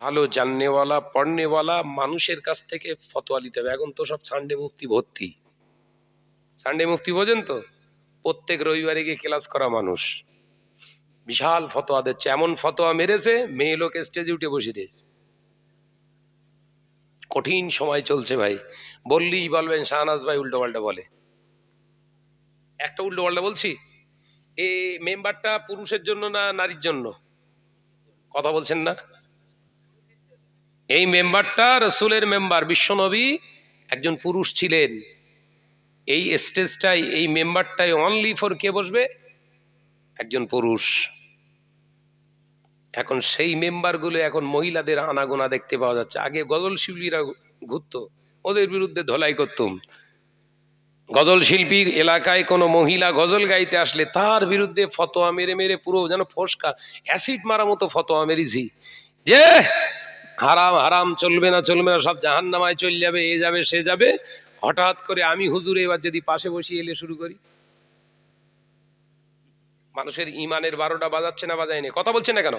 ভালো জাননেওয়ালা পড়নেওয়ালা মানুষের কাছ থেকে ফতোয়া নিতে হবে। এখন তো সব সানডে মুফতি ভর্তি। সানডে মুফতি বোঝেন তো? প্রত্যেক রবিবারে গিয়ে ক্লাস করা মানুষ, বিশাল ফতোয়া দিচ্ছে। এমন ফতোয়া মেরেছে মেয়ে লোক স্টেজে উঠে বসে দিয়েছে। কঠিন সময় চলছে ভাই। বললেই বলবেন শাহনাজ ভাই উল্টো পাল্টা বলে। একটা উল্টো পাল্টা বলছি, এই মেম্বারটা পুরুষের জন্য না নারীর জন্য? কথা বলছেন না? এই মেম্বারটা রসুলের মেম্বার, বিশ্বনবী একজন পুরুষ ছিলেন। এই স্টেজটাই, এই মেম্বারটাই অনলি ফর কে বসবে? একজন পুরুষ। এখন সেই মেম্বারগুলো এখন মহিলাদের আনাগোনা দেখতে পাওয়া যাচ্ছে। আগে গজল শিল্পীরা ঘুরতো, ওদের বিরুদ্ধে ধলাই করতুম। গজল শিল্পী এলাকায় কোনো মহিলা গজল গাইতে আসলে তার বিরুদ্ধে ফতোয়া মেরে মেরে পুরো যেন ফসকা অ্যাসিড মারা মতো ফতোয়া মেরেছি, যে হারাম হারাম, চলবে না চলবে না, সব জাহান্নামায় চলে যাবে, এ যাবে সে যাবে। হঠাৎ করে আমি হুজুর এবার যদি পাশে বসিয়ে এলে শুরু করি, মানুষের ইমানের 12টা বাজাচ্ছে না বাজায়নি? কথা বলছে না কেন?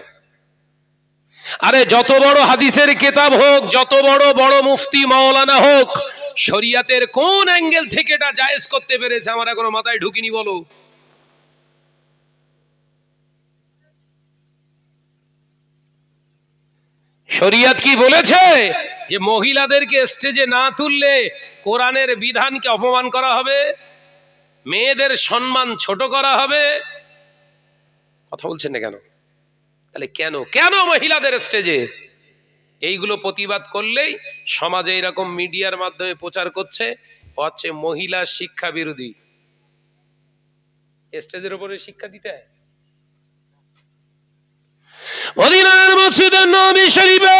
আরে যত বড় হাদিসের কিতাব হোক, যত বড় বড় মুফতি মাওলানা হোক, শরিয়াতের কোন অ্যাঙ্গেল থেকে এটা জায়েজ করতে পেরেছে আমার এখনো মাথায় ঢুকিনি, বলো। শরিয়াত কি বলেছে যে মহিলাদেরকে স্টেজে না তুললে কোরআনের বিধানকে অপমান করা হবে, মেয়েদের সম্মান ছোট করা হবে? কথা বলছেন না কেন? তাহলে কেন কেন মহিলাদের স্টেজে? এইগুলো প্রতিবাদ করলেই সমাজে এরকম মিডিয়ার মাধ্যমে প্রচার করছে হচ্ছে মহিলা শিক্ষা বিরোধী। স্টেজের উপরে শিক্ষা দিতে হয়। মদিনার মসজিদে নবী শরীফে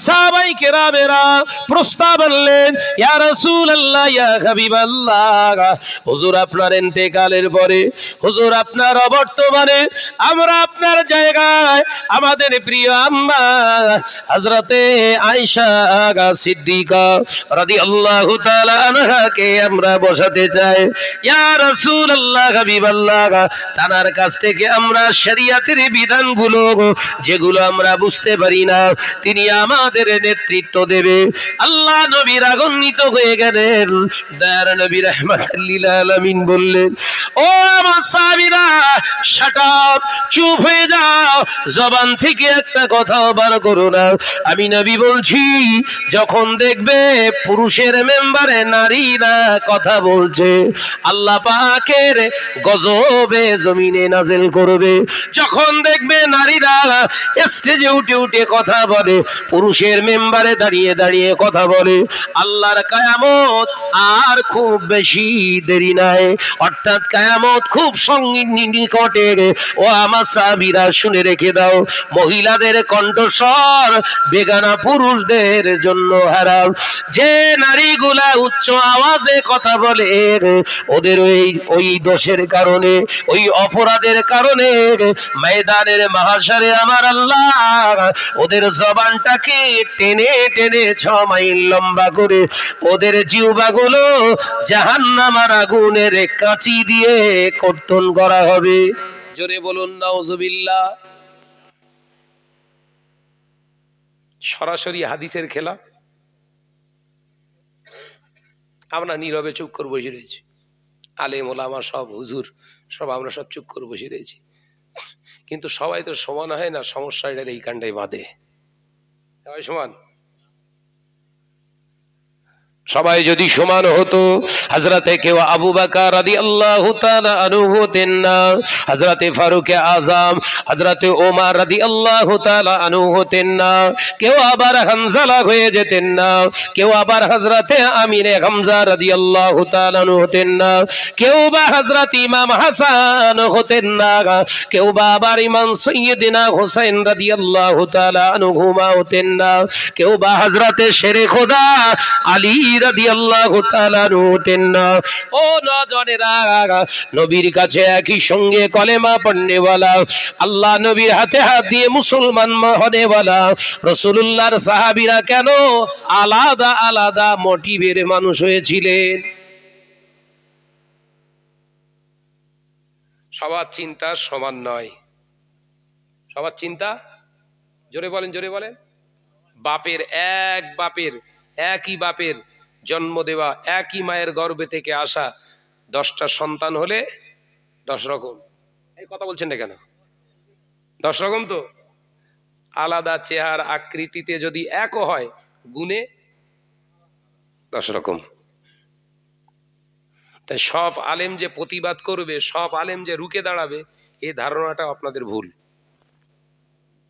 সাহাবায়ে কেরামেরা প্রস্তাব আনলেন, ইয়া রাসূলুল্লাহ, ইয়া হাবিবাল্লাহ, হুজুর আপনার ইন্তেকালের পরে, হুজুর আপনার অবর্তমানে আমরা আপনার জায়গায় আমাদের প্রিয় আম্মা হযরতে আয়েশা সিদ্দিকা রাদিয়াল্লাহু তাআলা আনহাকে আমরা বসাতে চাই। ইয়া রাসূলুল্লাহ, হাবিবাল্লাহ, তার কাছ থেকে আমরা শরীয়তের বিধানগুলো যেগুলো আমরা বুঝতে পারি না তিনি আমাদের নেতৃত্ব দেবে। আল্লাহ নবী রাগান্বিত হয়ে গেলেন। দয়ার নবী রাহমাতুল লিল আলামিন বললেন, ও আমার সাহাবীরা, শাট আপ, চুপ হয়ে যাও, জবান থেকে একটা কথাও বার করো না। আমি নবী বলছি, যখন দেখবে পুরুষের মেম্বারে নারীরা কথা বলছে, আল্লাহ পাকের গজবে জমিনে নাজিল করবে। যখন দেখবে নারীরা স্টেজে উঠে উঠে কথা বলে, পুরুষের মেম্বারে দাঁড়িয়ে দাঁড়িয়ে কথা বলে, আল্লাহর কিয়ামত আর খুব বেশি দেরি নাই, অর্থাৎ কিয়ামত খুব নিকটে। ও আমার সাহাবীরা শুনে রেখে দাও, মহিলাদের কণ্ঠস্বর বেগানা পুরুষদের জন্য হারাম। যে নারীগুলা উচ্চ আওয়াজে কথা বলে ওদের ওই দোষের কারণে, ওই অপরাধের কারণে ময়দানের মাহশরে আমার আল্লাহ ওদের জবানটাকে টেনে টেনে 6 মাইল লম্বা করে ওদের জিহ্বাগুলো জাহান্নামের আগুনের কাঁচি দিয়ে কর্তন করা হবে। জোরে বলুন নাউজুবিল্লাহ। সরাসরি হাদিসের খেলা। আমরা নীরবে চুপ করে বসে রয়েছি, আলেম ওলামা সব, হুজুর সব, আমরা সব চুপ করে বসে রয়েছি। কিন্তু সবাই তো সমান হয় না, সমস্যা এটার এই কাণ্ডে বাঁধে। সবাই সমান? সবাই যদি সমান হতো, হযরতে কেউ আবু বকর রাদিয়াল্লাহু তাআলা আনহু হতেন না, হযরতে ফারুক আযম, হযরতে ওমর রাদিয়াল্লাহু তাআলা আনহু হতেন না, কেউ আবার হানজালা হয়ে যেতেন না, কেউ আবার হযরতে আমির হামজা রাদিয়াল্লাহু তাআলা আনহু হতেন না, কেউ বা হযরত ইমাম হাসান হতেন না, কেউ বা আবার ইমাম সাইয়্যিদিনা হুসাইন রাদিয়াল্লাহু তাআলা আনহুমা হতেন না, কেউ বা হযরতে শেরে খোদা আলী রাদিয়াল্লাহু তাআলা হতেন না। ও নওজওয়ানেরা, নবীর কাছে একই সঙ্গে কলেমা পড়নেওয়ালা, আল্লাহ নবীর হাতে হাত দিয়ে মুসলমান হনেওয়ালা রাসূলুল্লাহর সাহাবীরা কেন আলাদা আলাদা মোটিভের মানুষ হয়েছিলেন? সবার চিন্তা সমান নয়। সবার চিন্তা, জোরে বলেন জোরে বলেন, বাপের একই বাপের জন্ম দেওয়া, একই মায়ের গর্ভে থেকে আসা 10টা সন্তান হলে 10 রকম। এই কথা বলছেন না কেন? 10 রকম তো। আলাদা চেহারা আকৃতিতে যদি একও হয়, গুণে 10 রকম। তাই সব আলেম যে প্রতিবাদ করবে, সব আলেম যে রুখে দাঁড়াবে, এই ধারণাটা আপনাদের ভুল।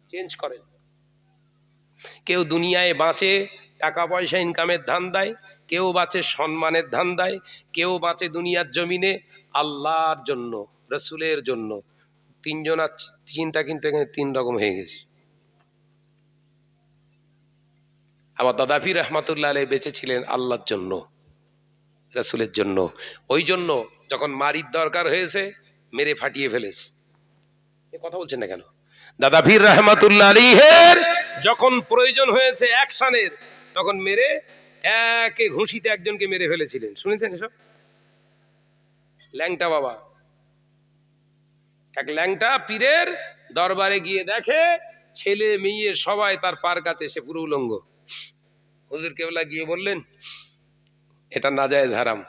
চেঞ্জ করেন। কেউ দুনিয়ায় বাঁচে টাকা পয়সা ইনকামের ধান্দায়, কেউ বাঁচে সম্মানের ধান্দায়, কেউ বাঁচে দুনিয়ার জমিনে আল্লাহর জন্য, রসুলের জন্য। তিনজনের চিন্তা কিন্তু এখানে 3 রকম হয়ে গেছে। আমার দাদা পীর রহমাতুল্লাহ আলাইহি বেঁচে ছিলেন আল্লাহর জন্য, রসুলের জন্য। ওই জন্য যখন মারির দরকার হয়েছে মেরে ফাটিয়ে ফেলেছে। এ কথা বলছেন না কেন? দাদা পীর রহমাতুল্লাহ আলাইহির যখন প্রয়োজন হয়েছে অ্যাকশনের, তখন মেরে একে ঘুষিতে একজনকে মেরে ফেলেছিলেন। শুনেছেন এসব? ল্যাংটা বাবা, এক ল্যাংটা পীরের দরবারে গিয়ে দেখে ছেলে মেয়ে সবাই তার পার কাছে, সে পুরো উলঙ্গ। হুজুর কেবলা গিয়ে বললেন, এটা নাজায়েজ হারাম।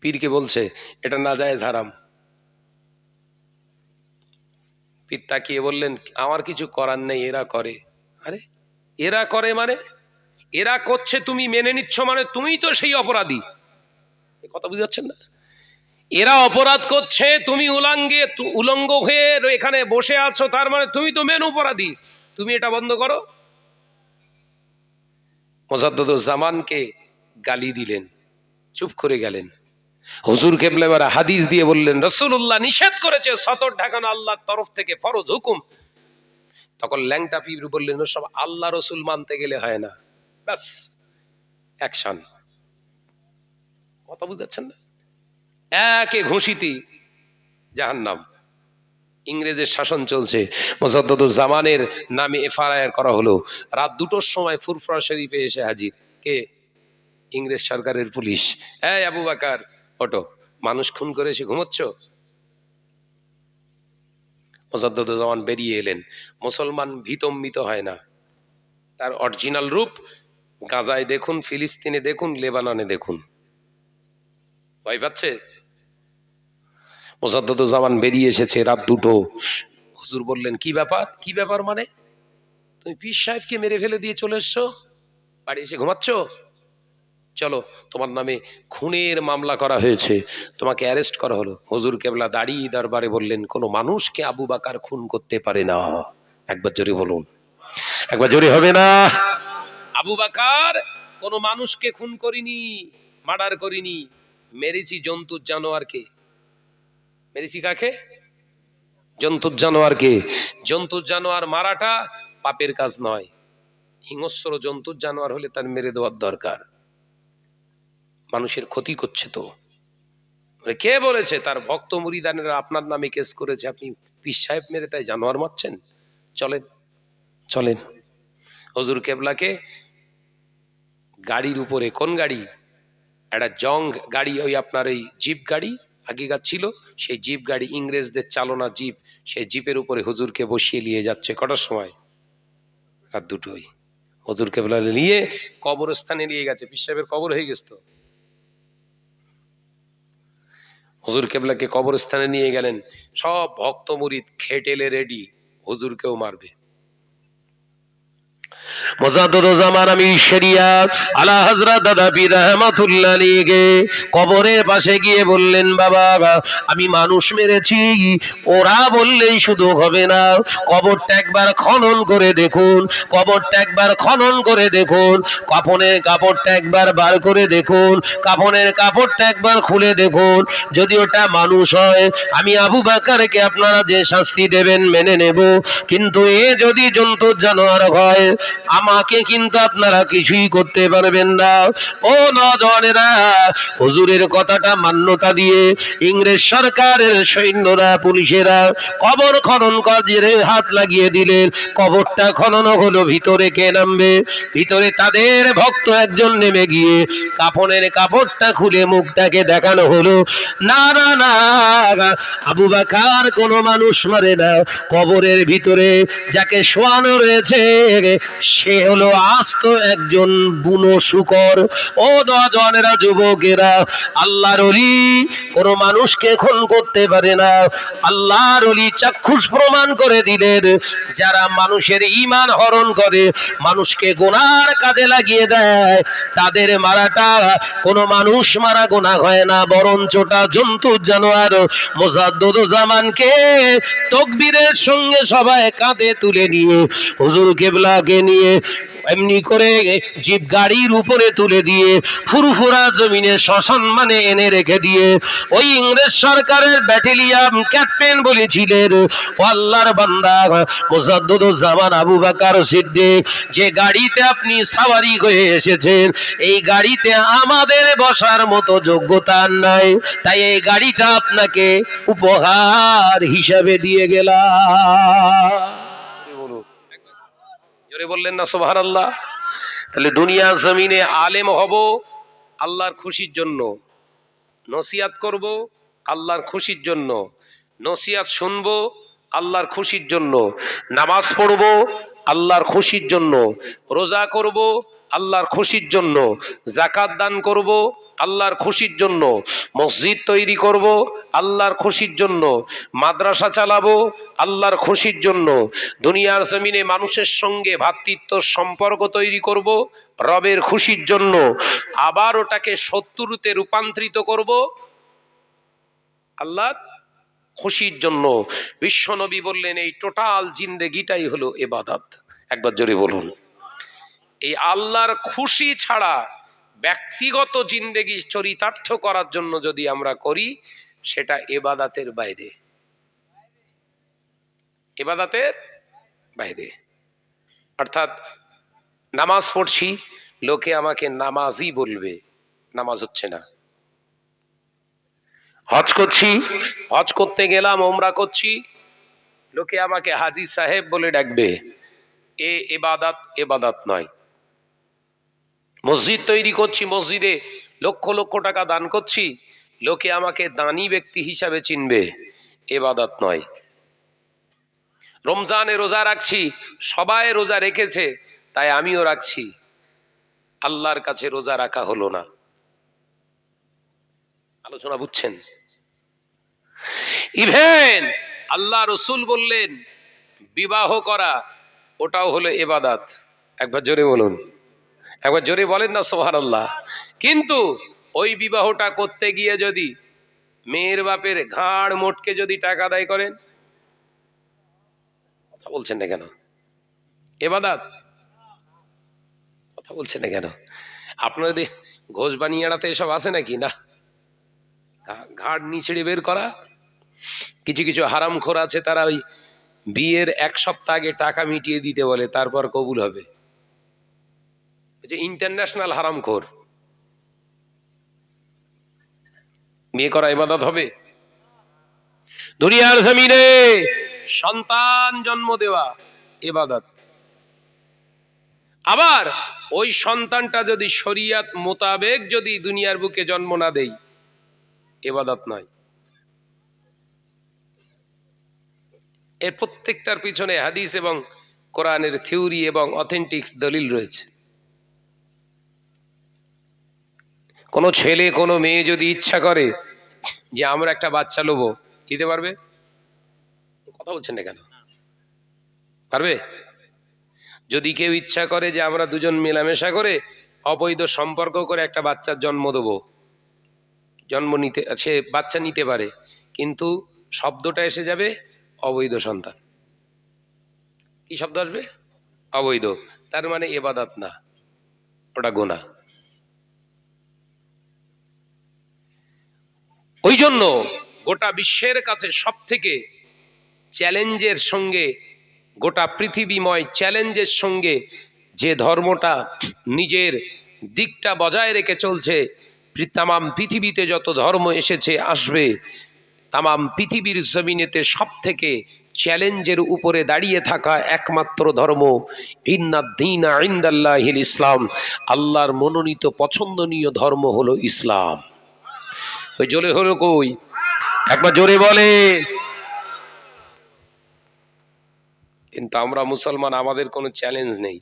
পীরকে বলছে এটা নাজায়েজ হারাম। পীর তাকিয়ে বললেন, আমার কিছু করার নেই, এরা করে। আরে এরা করে মানে? এরা করছে তুমি মেনে নিচ্ছ মানে তুমিই তো সেই অপরাধী। কথা বুঝতে পারছেন না? এরা অপরাধ করছে, তুমি উলঙ্গ হয়ে এখানে বসে আছো, তার মানে তুমি তো মেন অপরাধী। তুমি এটা বন্ধ করো। মুজাদ্দিদুজ্জামানকে গালি দিলেন, চুপ করে গেলেন। হুজুর কেবলা এবার হাদিস দিয়ে বললেন, রাসূলুল্লাহ নিষেধ করেছে, সতর ঢাকানো আল্লাহর তরফ থেকে ফরজ হুকুম। তখন ল্যাংটা পীর বললেন, সব আল্লাহ রসুল মানতে গেলে হয় না, ব্যাস অ্যাকশন। কথা বুঝাচ্ছেন না? একে ঘুষিতি জাহান্নাম। ইংরেজের শাসন চলছে, মুজাদ্দিদুজ্জামানের নামে এফআইআর করা হলো। রাত 2টোর সময় ফুরফুরা শরীফে এসে হাজির কে? ইংরেজ সরকারের পুলিশ। এই আবু বাকার ওঠো, মানুষ খুন করে এসে ঘুমোচ্ছ? মুজাদ্দিদুজ্জামান বেরিয়ে এলেন। মুসলমান ভীতম্বিত হয় না, তার অরিজিনাল রূপ গাজায় দেখুন, ফিলিস্তিনে দেখুন, লেবাননে দেখুন। ভয় পাচ্ছে? মুজাদ্দিদুজ্জামান বেরিয়ে এসেছে রাত 2টো। হুজুর বললেন, কি ব্যাপার? কি ব্যাপার মানে? তুমি পীর সাহেবকে মেরে ফেলে দিয়ে চলে এসছো, বাড়ি এসে ঘুমাচ্ছ? চলো, তোমার নামে খুনের মামলা করা হয়েছে, তোমাকে অ্যারেস্ট করা হলো। হুজুর কেবলা দাঁড়িয়ে দরবারে বললেন, কোনো মানুষকে আবু বাকার খুন করতে পারে না। একবার জোরে বলুন, একবার জোরে হবে না? আবু বাকার কোনো মানুষকে খুন করিনি, মার্ডার করিনি, মেরেছি জন্তুর জানোয়ারকে। মেরেছি কাকে? জন্তুর জানোয়ারকে। জন্তুর জানোয়ার মারাটা পাপের কাজ নয়। হিংস্র জন্তুর জানোয়ার হলে তার মেরে দেওয়ার দরকার। মানুষের ক্ষতি করছে তো। কে বলেছে? তার ভক্ত মুরিদানেরা আপনার নামে কেস করেছে, আপনি পীর সাহেব মেরে তাই জানোয়ার মারছেন? চলেন চলেন। হুজুর কেবলাকে গাড়ির উপরে, কোন গাড়ি? একটা জং গাড়ি, ওই আপনার ওই জিপ গাড়ি আগেকার ছিল, সেই জিপ গাড়ি, ইংরেজদের চালনা জিপ, সেই জিপের উপরে হুজুরকে বসিয়ে নিয়ে যাচ্ছে। কটার সময়? রাত 2টোয়। হুজুর কেবলা নিয়ে কবরস্থানে নিয়ে গেছে, পীর সাহেবের কবর হয়ে গেছে তো। হুজুর কেবলাকে কবরস্থানে নিয়ে গেলেন, সব ভক্ত মুরিদ খেটেলে রেডি, হুজুরকেও মারবে। মুজাদ্দিদুজ্জামান আমির শরিয়াত আলা হযরত দাদা পীর রহমাতুল্লাহ আলাইহি কবরের পাশে গিয়ে বললেন, বাবা আমি মানুষ মেরেছি। ওরা বললেই শুধু হবে না, কবরটা একবার খনন করে দেখুন, কবরটা একবার খনন করে দেখুন, কাফনের কাপড়টা একবার বার করে দেখুন, কাফনের কাপড়টা একবার খুলে দেখুন। যদি ওটা মানুষ হয়, আমি আবু বাকারকে আপনারা যে শাস্তি দেবেন মেনে নেব, কিন্তু এ যদি জন্তুর জানোয়ার হয়, আমাকে কিন্তু আপনারা কিছুই করতে পারবেন না। ও নওজওয়ানেরা, হুজুরের কথাটা মান্যতা দিয়ে ইংরেজ সরকারের সৈন্যরা, পুলিশেরা কবর খনন কাজে হাত লাগিয়ে দিলেন। কবরটা খনন হলো, ভিতরে কে নামবে? ভিতরে তাদের ভক্ত একজন নেমে গিয়ে কাফনের কাপড়টা খুলে মুখটাকে দেখানো হলো। না না না, আবু বকর কোনো মানুষ মারে না। কবরের ভিতরে যাকে শোয়ানো রয়েছে সে হলো আস্ত একজন বুনো শূকর। ও নওজওয়ানেরা, যুবকেরা, আল্লাহর ওলি কোন মানুষকে খুন করতে পারে না। আল্লাহর ওলি চাক্ষুষ প্রমাণ করে দিলেন, যারা মানুষের ঈমান হরণ করে, মানুষকে গুনার কাজে লাগিয়ে দেয়, তাদের মারাটা কোন মানুষ মারা গুনাহ হয় না, বরঞ্চটা জন্তু জানোয়ার। মুজাদ্দিদুজ্জামানকে তাকবীরের সঙ্গে সবাই কাঁধে তুলে নিয়ে হুজুর কিবলাকে নিয়ে এমনি করে জিপ গাড়ির উপরে তুলে দিয়ে ফুরফুরা জমিনে সসম্মানে এনে রেখে দিয়ে ওই ইংরেজ সরকারের ব্যাটালিয়ন ক্যাপ্টেন বলেছিলেন, ও আল্লাহর বান্দা মুজাদ্দিদুজ্জামান আবু বকর সিদ্দিক, যে গাড়িতে আপনি সাওয়ারি হয়ে এসেছেন, এই গাড়িতে আমাদের বসার মতো যোগ্যতা নাই, তাই এই গাড়িটা আপনাকে উপহার হিসাবে দিয়ে গেলাম। জোরে বললেন না সুবহানাল্লাহ? তাহলে দুনিয়া জমিনে আলেম হব আল্লাহর খুশির জন্য, নসিহত করব আল্লাহর খুশির জন্য, নসিহত শুনবো আল্লাহর খুশির জন্য, নামাজ পড়ব আল্লাহর খুশির জন্য, রোজা করব আল্লাহর খুশির জন্য, যাকাত দান করব আল্লাহর খুশির জন্য, মসজিদ তৈরি করব আল্লাহর খুশির জন্য, মাদ্রাসা চালাবো আল্লাহর খুশির জন্য, দুনিয়ার জমিনে মানুষের সঙ্গে ভ্রাতৃত্ব সম্পর্ক তৈরি করব রবের খুশির জন্য, আবার ওটাকে শত্রুতে রূপান্তরিত করব আল্লাহর খুশির জন্য। বিশ্বনবী বললেন, এই টোটাল জিন্দেগিটাই হলো ইবাদত। একবার জোরে বলুন। এই আল্লাহর খুশি ছাড়া ব্যক্তিগত জিন্দেগি চরিতার্থ করার জন্য যদি আমরা করি, সেটা ইবাদতের বাইরে, ইবাদতের বাইরে। অর্থাৎ নামাজ পড়ছি, লোকে আমাকে নামাজি বলবে, নামাজ হচ্ছে না। হজ করছি, হজ করতে গেলাম, ওমরা করছি, লোকে আমাকে হাজী সাহেব বলে ডাকবে, এ ইবাদত, ইবাদত নয়। মসজিদ তৈরি করছি, মসজিদে লক্ষ লক্ষ টাকা দান করছি, লোকে আমাকে দানী ব্যক্তি হিসাবে চিনবে, ইবাদত নয়। রমজানে রোজা রাখছি, সবাই রোজা রেখেছে তাই আমিও রাখছি, আল্লাহর কাছে রোজা রাখা হলো না। আলোচনা বুঝছেন? ইভেন আল্লাহ রসুল বললেন বিবাহ করা, ওটাও হলো ইবাদত। একবার জোরে বলুন, একবার জোরে বলেন না সুবহানাল্লাহ। কিন্তু ওই বিবাহটা করতে গিয়ে যদি মেয়ের বাপের ঘাড় মোটকে যদি টাকা আদায় করেন, কথা বলছেন না কেন? ইবাদত? কথা বলছেন না কেন? আপনাদের ঘোষ বানিয়াড়াতে এসব আছে নাকি? না, ঘাড় নিচড়ে বের করা। কিছু কিছু হারামখোর আছে, তারা ওই বিয়ের এক সপ্তাহ আগে টাকা মিটিয়ে দিতে বলে, তারপর কবুল হবে। ইন্টারন্যাশনাল হারামখোর। বিয়ে করা ইবাদত হবে? দুনিয়ার জমিনে সন্তান জন্ম দেওয়া ইবাদত। আবার ওই সন্তানটা যদি শরিয়ত মোতাবেক যদি দুনিয়ার বুকে জন্ম না দেয়, ইবাদত নয়। এর প্রত্যেকটার পিছনে হাদিস এবং কোরআনের থিওরি এবং অথেন্টিক দলিল রয়েছে। কোনো ছেলে কোনো মেয়ে যদি ইচ্ছা করে যে আমরা একটা বাচ্চা লোবো, নিতে পারবে? কথা বলছেন না কেন? পারবে? যদি কেউ ইচ্ছা করে যে আমরা দুজন মেলামেশা করে অবৈধ সম্পর্ক করে একটা বাচ্চার জন্ম দেবো, জন্ম নিতে, সে বাচ্চা নিতে পারে, কিন্তু শব্দটা এসে যাবে অবৈধ সন্তান। কি শব্দ আসবে? অবৈধ। তার মানে ইবাদত না, ওটা গুনাহ। ওই জন্য গোটা বিশ্বের কাছে সব থেকে চ্যালেঞ্জের সঙ্গে, গোটা পৃথিবীময় চ্যালেঞ্জের সঙ্গে যে ধর্মটা নিজের দিকটা বজায় রেখে চলছে, তামাম পৃথিবীতে যত ধর্ম এসেছে আসবে, তামাম পৃথিবীর জমিনেতে সব থেকে চ্যালেঞ্জের উপরে দাঁড়িয়ে থাকা একমাত্র ধর্ম ইন্নাদ-দীনা ইনদাল্লাহিল ইসলাম, আল্লাহর মনোনীত পছন্দনীয় ধর্ম হলো ইসলাম। ওই জোরে হলো কই, একবার জোরে বলে। কিন্তু আমরা মুসলমান, আমাদের কোনো চ্যালেঞ্জ নেই।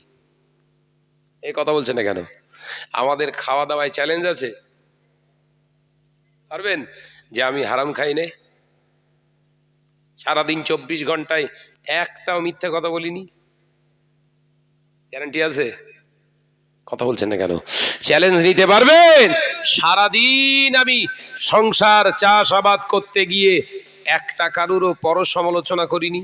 এই কথা বলছেন না কেন? আমাদের খাওয়া দাওয়ায় চ্যালেঞ্জ আছে? পারবেন যে আমি হারাম খাই না, সারাদিন 24 ঘন্টায় একটাও মিথ্যা কথা বলিনি? গ্যারান্টি আছে? কথা বলছেন না কেন? চ্যালেঞ্জ নিতে পারবেন সারাদিন আমি সংসার চাষাবাদ করতে গিয়ে একটা কারুরও পর সমালোচনা করিনি?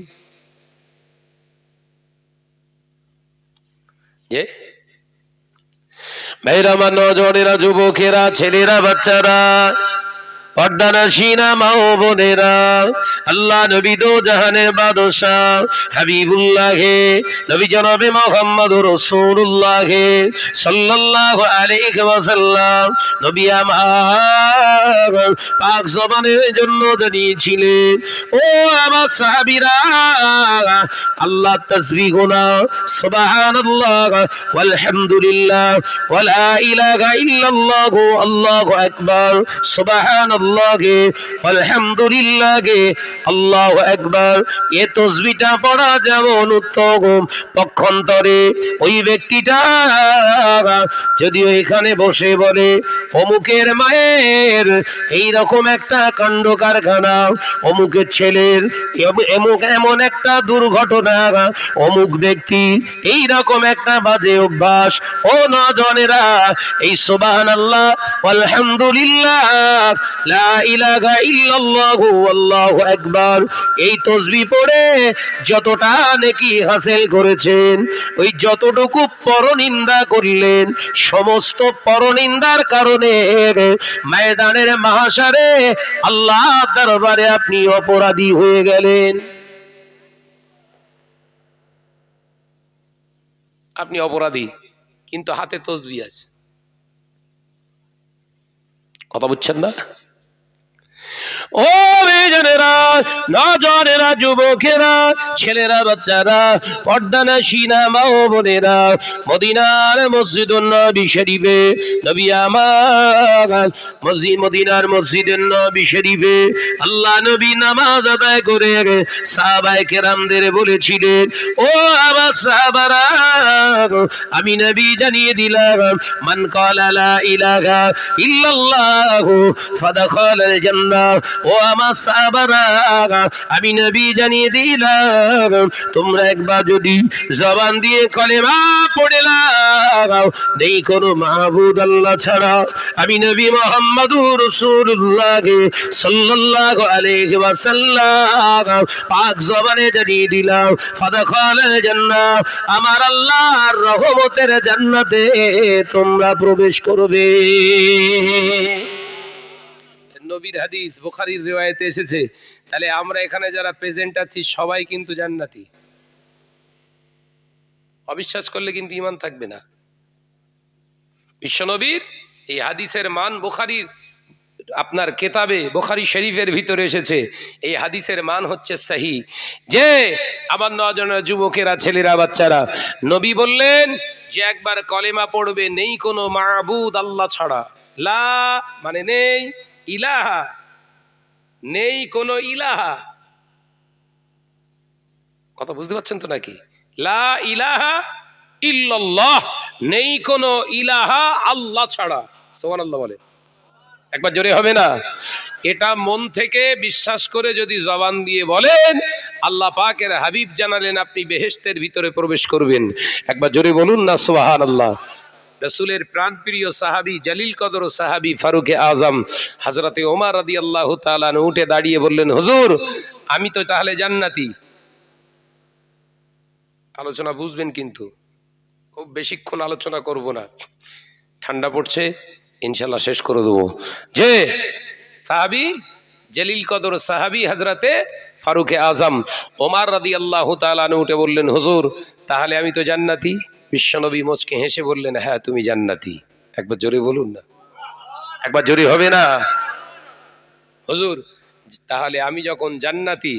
যে ভাইরা, আমার নজনেরা, যুবকেরা, ছেলেরা, বাচ্চারা, পর্দানাসীনা মা ও বোনেরা, আল্লাহ নবী দো জাহানের বাদশাহ হাবিবুল্লাহ নবী জনাবে মুহাম্মদুর রাসূলুল্লাহ সাল্লাল্লাহু আলাইহি ওয়াসাল্লাম নবী আমার পাক জবানের জন্য জানিয়েছিলেন, ও আমার সাহাবীরা, আল্লাহ তাসবিহ গোনা সুবহানাল্লাহ ওয়ালহামদুলিল্লাহ ওয়ালা ইলাহা ইল্লাল্লাহ আল্লাহু আকবার সুবহানাল্লাহ আলহামদুলিল্লাহ আল্লাহু আকবার। এ তাসবিহটা পড়া যেমন উত্তম, পক্ষান্তরে ওই ব্যক্তিটা যদিও এখানে বসে বলে অমুকের মায়ের এইরকম একটা কাণ্ড কারখানা, অমুকের ছেলের এমন একটা দুর্ঘটনা, অমুক ব্যক্তি এইরকম একটা বাজে অভ্যাস, ও নজনেরা, এই সুবহানাল্লাহ আলহামদুলিল্লাহ লা ইলাহা ইল্লাল্লাহু আল্লাহু আকবার এই তাসবিহ পড়ে যতটা নেকি হাসিল করেছেন, ওই যতটুকু পরনিন্দা করলেন, সমস্ত পরনিন্দার কারণে ময়দানের মাহশারে আল্লাহর দরবারে আপনি অপরাধী হয়ে গেলেন। আপনি অপরাধী, কিন্তু হাতে তাসবিহ আছে। কথা বুঝছেন না? ও বেজানেরা, নজনেরা, যুবকেরা, ছেলেরা, বাচ্চারা, পর্দানাসীনা মা ও বোনেরা, মদিনার মসজিদুন নবী শরীফে নবী আমার মদিনার মসজিদের নবী শরীফে আল্লাহ নবী নামাজ আদায় করে সাহাবায়ে কেরামদের বলেছিলেন, ও আমার সাহাবারা, আমি নবী জানিয়ে দিলাম, মান ক্বালা লা ইলাহা ইল্লাল্লাহু ফাদাখালাল জান্নাহ। ও আমার সাহাবারা, আমি নবী জানিয়ে দিলাম, তোমরা একবার যদি জবান দিয়ে কলেমা পড়ে নাও, নেই কোনো মাহবুদ আল্লাহ ছাড়া, আমি নবী মুহাম্মদুর রাসূলুল্লাহ সাল্লাল্লাহু আলাইহি ওয়াসাল্লাম পাক জবানে জানিয়ে দিলাম, ফাদাখালাল জান্নাহ, আমার আল্লাহর রহমতের জান্নাতে তোমরা প্রবেশ করবে। নবীর হাদিস, বুখারীর রিওয়ায়েতে এসেছে। তাহলে আমরা এখানে যারা প্রেজেন্ট আছি সবাই কিন্তু জান্নাতি। অবিশ্বাস করলে কিন্তু ঈমান থাকবে না। বিশ্বনবীর এই হাদিসের মান বুখারীর আপনার কিতাবে বুখারী শরীফের ভিতরে এসেছে। এই হাদিসের মান হচ্ছে সহিহ। যে আমার নজনের যুবকেরা, ছেলেরা, বাচ্চারা, নবী বললেন যে একবার কলেমা পড়বে, নেই কোনো মাবুদ আল্লাহ ছাড়া, লা মানে নেই, ইলাহা নেই কোনো ইলাহা। কথা বুঝতে পারছেন তো নাকি? লা ইলাহা ইল্লাল্লাহ, নেই কোনো ইলাহা আল্লাহ ছাড়া। সুবহানাল্লাহ বলে, একবার জোরে হবে না? এটা মন থেকে বিশ্বাস করে যদি জবান দিয়ে বলেন, আল্লাহ পাকের হাবিব জানালেন আপনি বেহেশতের ভিতরে প্রবেশ করবেন। একবার জোরে বলুন না সুবহানাল্লাহ। রাসূলের প্রাণপ্রিয় সাহাবী, জলিল কদর সাহাবী ফারুকে আজম হযরতে ওমর রাদিয়াল্লাহু তাআলা আনহু উঠে দাঁড়িয়ে বললেন, হুজুর আমি তো তাহলে জান্নাতি। আলোচনা বুঝবেন, কিন্তু খুব বেশিক্ষণ আলোচনা করব না, ঠান্ডা পড়ছে, ইনশাআল্লাহ শেষ করে দেবো। যে সাহাবী, জলিল কদর সাহাবী হযরতে ফারুকে আজম ওমর রাদিয়াল্লাহু তাআলা আনহু উঠে বললেন, হুজুর তাহলে আমি তো জান্নাতি। বিশ্বনবী মুচকে হেসে বললেন, হ্যাঁ তুমি জান্নাতি। একবার জোরে বলুন না, একবার জোরে হবে না? হুজুর তাহলে আমি যখন জান্নাতি,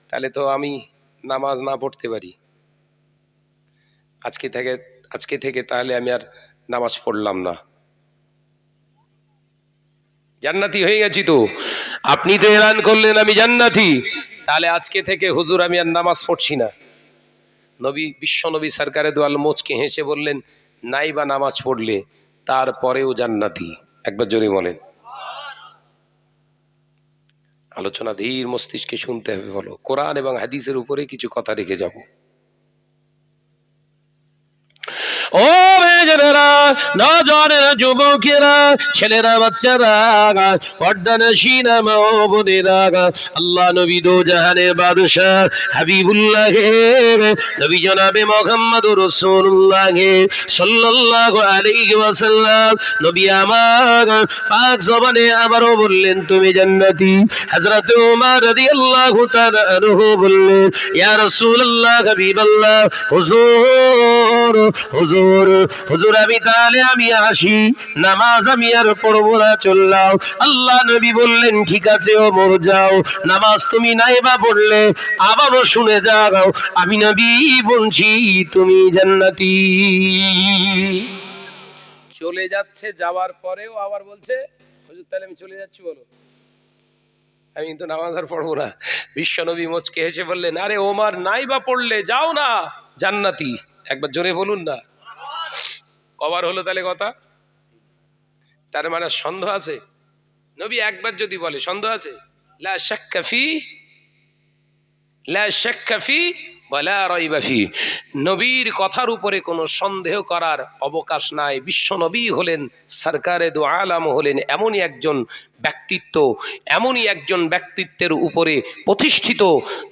তাহলে তো আমি নামাজ না পড়তে পারি। আজকে থেকে তাহলে আমি আর নামাজ পড়লাম না, জান্নাতি হয়ে গেছি তো। আপনি তো এলান করলেন আমি জান্নাতি, তাহলে আজকে থেকে হুজুর আমি আর নামাজ পড়ছি না। বিশ্বনবী সরকারে দো আলম মুচকে হেসে বললেন, নাই বা নামাজ পড়লে তারপরেও জান্নাতি। একবার জোরে বলেন। আলোচনা ধীর মস্তিষ্কে শুনতে হবে, বলো। কোরআন এবং হাদিসের উপরে কিছু কথা রেখে যাব। ও মেয়েরা, নজরেরা, যুবকেরা, ছেলেরা, বাচ্চারা, পর্দানশীনা মা ও বোনেরা, আল্লাহ নবী দো জাহানের বাদশাহ হাবিবুল্লাহ নবী জনাবে মুহাম্মদুর রাসূলুল্লাহ সাল্লাল্লাহু আলাইহি ওয়াসাল্লাম নবী আমার পাক জবানে আবারও বললেন, তুমি জান্নাতি। হযরত ওমর রাদিয়াল্লাহু তাআলা আনহু বললেন, ইয়া রাসূলুল্লাহ, হাবিবাল্লাহ, হুজুর হুজুর হুজুর আমি আসি, নামাজ আমি আর পড়বো না, চললাম। আল্লাহ নবী বললেন, ঠিক আছে ওমর যাও, নামাজ তুমি নাই বা পড়লে আবারও শুনে যাও, আমি নবী বলছি তুমি জান্নাতি। চলে যাচ্ছে, যাওয়ার পরেও আবার বলছে, হুজুর তাহলে আমি চলে যাচ্ছি, বলো আমি কিন্তু নামাজ আর পড়বো না। বিশ্বনবী মুচকে হেসে বললেন, আরে ওমর নাই বা পড়লে যাও না, জান্নাতি। একবার জোরে বলুন না। কবার হলো তাহলে কথা? তার মানে সন্দেহ আছে? নবী একবার যদি বলে সন্দেহ আছে? লা শাক্কা ফি, লা শাক্কা ফি ওয়ালা রাইবা ফি। নবীর কথার উপরে কোনো সন্দেহ করার অবকাশ নাই। বিশ্ব নবী হলেন সরকারে দো আলম, হলেন এমনই একজন ব্যক্তিত্ব, এমনই একজন ব্যক্তিত্বের উপরে প্রতিষ্ঠিত,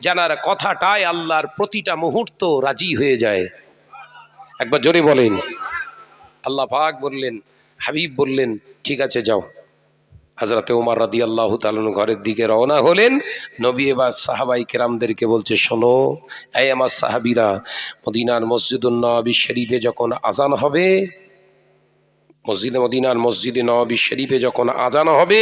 জানার কথাটাই আল্লাহর প্রতিটা মুহূর্ত রাজি হয়ে যায়। একবার জোরে বলেন। আল্লাহ পাক বললেন, হাবিব বললেন, ঠিক আছে যাও। হযরতে ওমর রাদিয়াল্লাহু তাআলা ঘরের দিকে রওনা হলেন। নবী এবার সাহাবাই কেরামদেরকে বলছে, শোনো এই আমার সাহাবীরা, মদিনার মসজিদুন নববী শরীফে যখন আজান হবে, মদিনার মসজিদে নববী শরীফে যখন আজান হবে,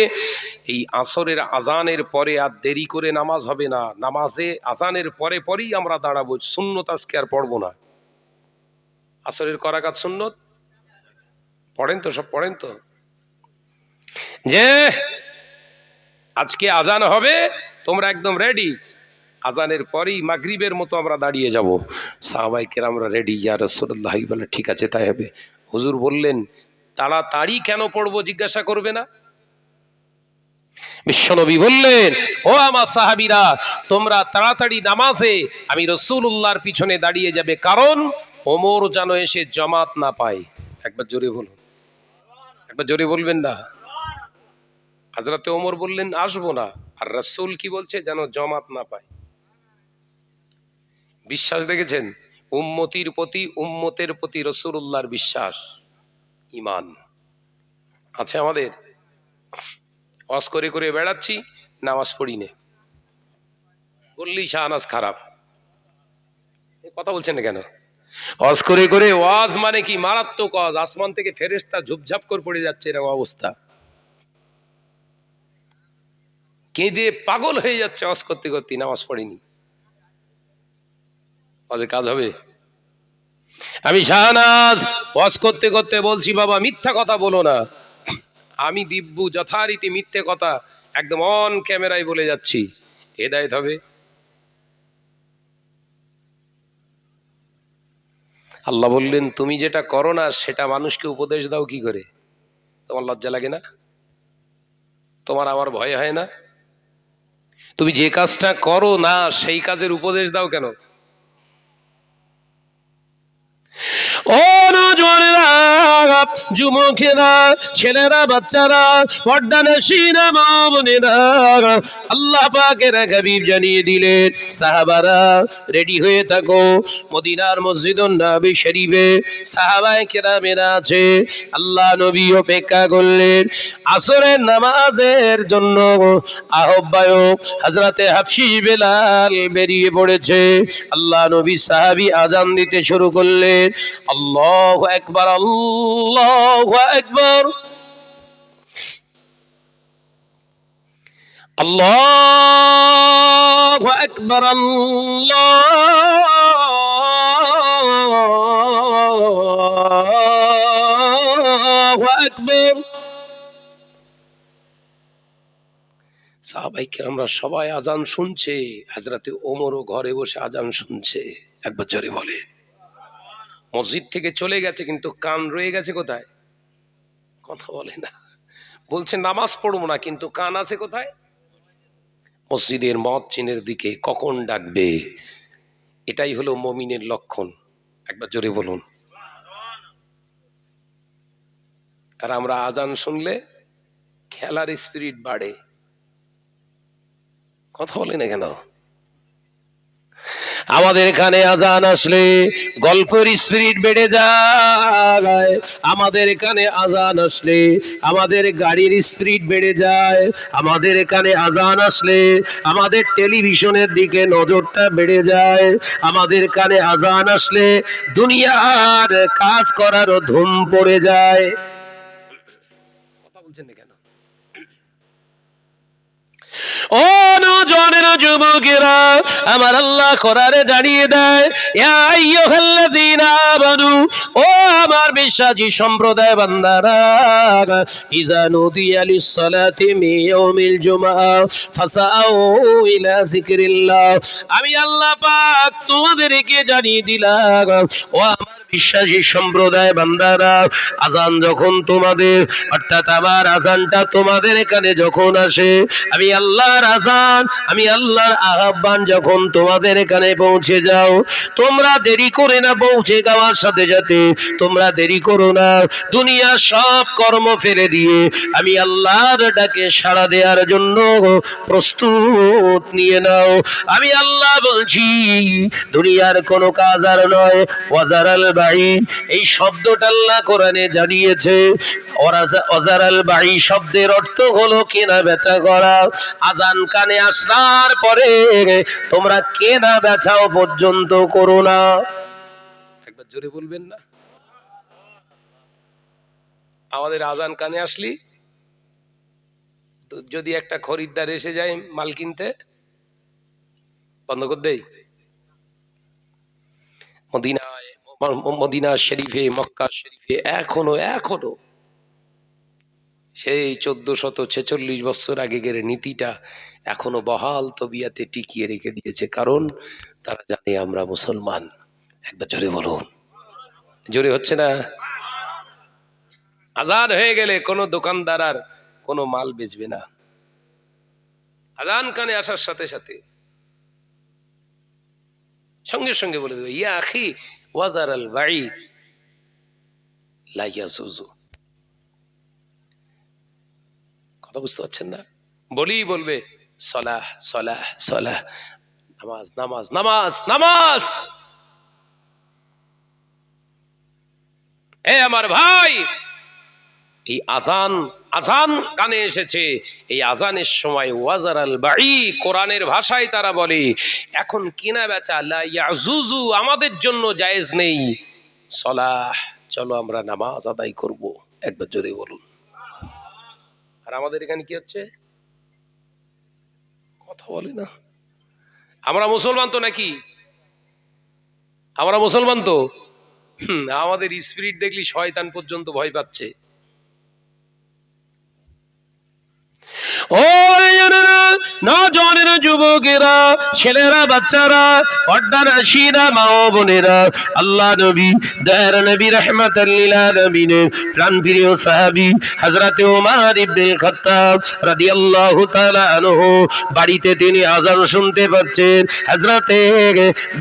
এই আসরের আজানের পরে আর দেরি করে নামাজ হবে না। নামাজে আজানের পরে পরেই আমরা দাঁড়াবো। সুন্নত আজকে আর পড়বো না। আসরের করাকাত সুন্নত পড়েন তো, সব পড়েন তো, যে আজকে আজান হবে তোমরা একদম রেডি। আজানের পরেই মাগরিবের মতো আমরা দাঁড়িয়ে যাব। সাহাবাই কেরামরা রেডি। ইয়া রাসূলুল্লাহ বলে, ঠিক আছে তাই হবে। হুজুর বললেন, তাড়াতাড়ি কেন পড়বো জিজ্ঞাসা করবে না? বিশ্বনবী বললেন, ও আমার সাহাবীরা, তোমরা তাড়াতাড়ি নামাজে আমি রাসূলুল্লাহর পিছনে দাঁড়িয়ে যাবে, কারণ ওমর যেন এসে জামাত না পায়। একবার জোরে বলুন, একবার জোরে বলবেন না। হযরতে ওমর বললেন, আসবো না। আর রাসূল কি বলছে? যেন জামাত না পায়। বিশ্বাস দেখেছেন? উম্মতের প্রতি রাসূলুল্লাহর বিশ্বাস, ঈমান আছে আমাদের। ওয়াজ করে করে বেড়াচ্ছি, নামাজ পড়ি না, বললেই শাহনাজ খারাপ। কথা বলছেন না কেন? ওয়াজ করে করে, ওয়াজ মানে কি মারাত্মক ওয়াজ, আসমান থেকে ফেরেশতা ঝুপঝাপ করে পড়ে যাচ্ছে, এরকম অবস্থা। কেঁদে পাগল হয়ে যাচ্ছে ওয়াজ করতে করতে, নামাজ পড়িনি, ওয়াজে কাজ হবে? আমি শাহনাজ ওয়াজ করতে করতে বলছি, বাবা মিথ্যা কথা বলো না। আমি দিব্যু যথারীতি মিথ্যে কথা একদম অন ক্যামেরায় বলে যাচ্ছি, হেদায়েত হবে? আল্লাহ বললেন, তুমি যেটা করো না সেটা মানুষকে উপদেশ দাও কি করে? তোমার লজ্জা লাগে না? তোমার আমার ভয় হয় না? তুমি যে কাজটা করো না সেই কাজের উপদেশ দাও কেন? ও নওজওয়ানেরা, যুবকেরা, ছেলেরা, বাচ্চারা, পর্দানশীনা মা বোনেরা, আল্লাহ পাকের হাবিব জানিয়ে দিলেন, সাহাবারা রেডি হয়ে থাকো। মদিনার মসজিদুন নববী শরীফে সাহাবায়ে কেরামেরা আছে। আল্লাহ নবী অপেক্ষা করলেন আসরের নামাজের জন্য। আহ্বায়ক হযরতে হাফসি বেলাল বেরিয়ে পড়েছে। আল্লাহ নবী সাহাবী আজান দিতে শুরু করলেন, আল্লাহু আকবার, আল্লাহু আকবার, আল্লাহু আকবার, আল্লাহু আকবার। সাহাবায়ে কেরামরা সবাই আজান শুনছে, হযরতে ওমরও ঘরে বসে আজান শুনছে। একবার জোরে বলে। মসজিদ থেকে চলে গেছে কিন্তু কান রয়ে গেছে কোথায়? কথা বলে না। বলছে নামাজ পড়বো না কিন্তু কান আছে কোথায়? মসজিদের মুয়াজ্জিনের দিকে। কখন ডাকবে? এটাই হলো মুমিনের লক্ষণ। একবার জোরে বলুন। আর আমরা আজান শুনলে খেলার স্পিরিট বাড়ে। কথা বলে না কেন? আমাদের এখানে আজান আসলে গল্পের স্পিরিট বেড়ে যায়। আমাদের এখানে আজান আসলে আমাদের গাড়ির স্পিরিট বেড়ে যায়। আমাদের এখানে আজান আসলে আমাদের টেলিভিশনের দিকে নজরটা বেড়ে যায়। আমাদের কানে আজান আসলে দুনিয়ার কাজ করার ধুম পড়ে যায়। কথা বলছেন না কেন? ও নওজওয়ানেরা, যুবকেরা, আমার আল্লাহ কোরআনে জানিয়ে দেয়, ইয়া আইয়ুহাল্লাযীনা আমানু, ও আমার বিশ্বাসী সম্প্রদায় বান্দারা, ইযা নুদিয়া লিস-সালাতি মিন ইয়াউমিল জুমআ ফাসাউ ইলা যিকরিল্লাহ। আমি আল্লাহ পাক তোমাদেরকে জানিয়ে দিলাম, ও আমার বিশ্বাসী সম্প্রদায় বান্দারা, আজান যখন তোমাদের, অর্থাৎ আমার আজানটা তোমাদের এখানে যখন আসে, আমি আল্লাহর আজান, আমি আল্লাহর আহ্বান যখন তোমাদের এখানে পৌঁছে যাও, তোমরা দেরি করে না। পৌঁছে যাওয়ার সাথে সাথে তোমরা দেরি করো না। দুনিয়া সব কর্ম ফেলে দিয়ে আমি আল্লাহর ডাকে সাড়া দেওয়ার জন্য প্রস্তুত নিয়ে নাও। আমি আল্লাহ বলছি, দুনিয়ার কোনো কাজ আর নয়। ওয়াজারাল বাই, এই শব্দটা আল্লাহ কোরআনে জানিয়েছে। ওয়াজারাল বাই শব্দের অর্থ হলো কেনা বেচা করা। আজান কানে আসার পরে তোমরা কেনা বেচাও পর্যন্ত করো না। একবার জোরে বলবেন না? আমাদের আজান কানে আসলি যদি একটা খরিদ্দার এসে যায় মাল কিনতে, বন্ধ করে দেই। মদিনা শরীফে, মক্কা শরীফে এখনো সেই 1446 বছর আগের নীতিটা এখনো বহাল তবিয়াতে টিকিয়ে রেখে দিয়েছে। কারণ তারা জানে আমরা মুসলমান। একবার জোরে বলুন। জোরে হচ্ছে না? আজান হয়ে গেলে কোনো দোকানদার আর কোনো মাল বেচবে না। আজান কানে আসার সাথে সাথে সঙ্গে সঙ্গে বলে দেবে, ইয়া আখি ওয়াজারাল বাই লা ইয়াজুজু। কথা বুঝতে পারছেন না? বলবে সলাহ সলাহ সলাহ, নামাজ নামাজ নামাজ নামাজ। এ আমার ভাই, এই আজান কানে এসেছে। এই আজানের সময় ওয়াজারাল বাই, কোরআনের ভাষায় তারা বলে এখন কেনা বেচা লা ইয়াজুজু আমাদের জন্য জায়েজ নেই। সলাহ, চলো আমরা নামাজ আদায় করব। একবার জোরে বলুন। আর আমাদের এখানে কি হচ্ছে? কথা বলে না। আমরা মুসলমান তো নাকি? আমরা মুসলমান তো। আমাদের স্পিরিট দেখলি শয়তান পর্যন্ত ভয় পাচ্ছে। ও জানেরা, নজওয়ানেরা, যুবকেরা, ছেলেরা, বাচ্চারা, পর্দানশীরা, মা ও বোনেরা, আল্লাহ নবী, দয়ার নবী, রাহমাতাল লিল আলামিনের প্রাণপ্রিয় সাহাবী হযরতে ওমর ইবনে খাত্তাব রাদিয়াল্লাহু তাআলা আনহু বাড়িতে তিনি আযান শুনতে পাচ্ছেন। হযরতে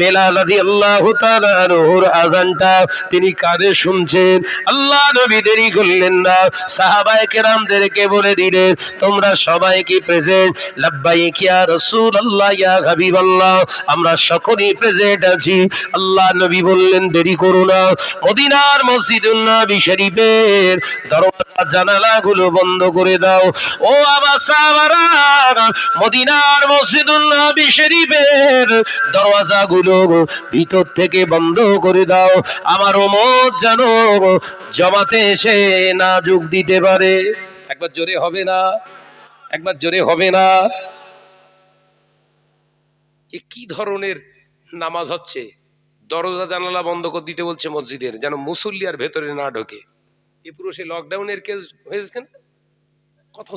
বেলাল রাদিয়াল্লাহু তাআলা আনহুর আযানটা তিনি কানে শুনছেন। আল্লাহ নবী দেরি করলেন না, সাহাবায়ে কেরামদেরকে বলে দিলেন, তোমরা সবাই কি প্রেজেন্ট? লাব্বাইক ইয়া রাসূলুল্লাহ, ইয়া হাবিবাল্লাহ, আমরা সকলেই প্রেজেন্ট আছি। আল্লাহ নবী বললেন, দেরি করো না, মদিনার মসজিদুন নবী শরীফের দরজা জানালাগুলো বন্ধ করে দাও। ও আমার সাহাবারা, মদিনার মসজিদুন নবী শরীফের দরজাগুলো ভিতর থেকে বন্ধ করে দাও, আমার উম্মত যেন জামাতে এসে না যোগ দিতে পারে। একবার জোরে হবে না? একবার জোরে হবে না? এ কি ধরনের নামাজ হচ্ছে? দরজা জানালা বন্ধ করে দিতে বলছে মসজিদের, যেন মুসল্লি আর ভেতরে না ঢোকে। এ পুরো সেই লকডাউনের কেস হয়েছে না? কত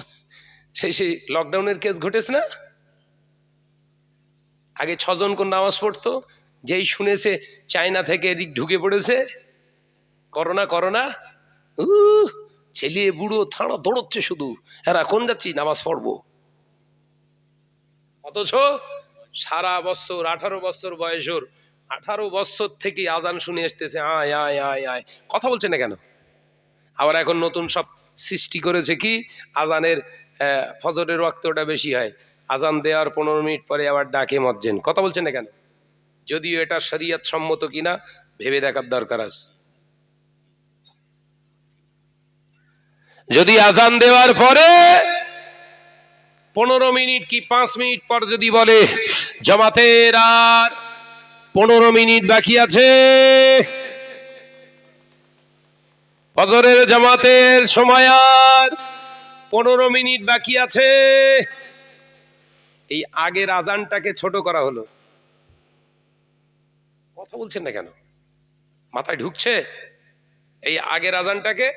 সেই লকডাউনের কেস ঘটেছে না? আগে 6 জন কোন নামাজ পড়তো, যেই শুনেছে চায়না থেকে এদিক ঢুকে পড়েছে করোনা করোনা, ছেলে বুড়ো থানা দৌড়চ্ছে শুধু, এরা কোন যাচ্ছি নামাজ পড়বো। অথচ সারা বছর 18 বছর বয়সের, 18 বছর থেকে আজান শুনে আসতেছে, আয় আয় আয় আয়, কথা বলছে না কেন? আবার এখন নতুন সব সৃষ্টি করেছে কি, আজানের ফজরের ওয়াক্তটা বেশি হয়, আজান দেওয়ার 15 মিনিট পরে আবার ডাকে মজ্জেন, কথা বলছে না কেন? যদিও এটা শরীয়ত সম্মত কিনা ভেবে দেখার দরকার আছে। যদি আজান দেওয়ার পরে 15 মিনিট কি 5 মিনিট পর যদি বলে জামাতের আর 15 মিনিট বাকি আছে, ফজরের জামাতের সময় আর 15 মিনিট বাকি আছে, এই আগের আজানটাকে ছোট করা হলো। কথা বলছেন না কেন? মাথায় ঢুকছে? এই আগের আজানটাকে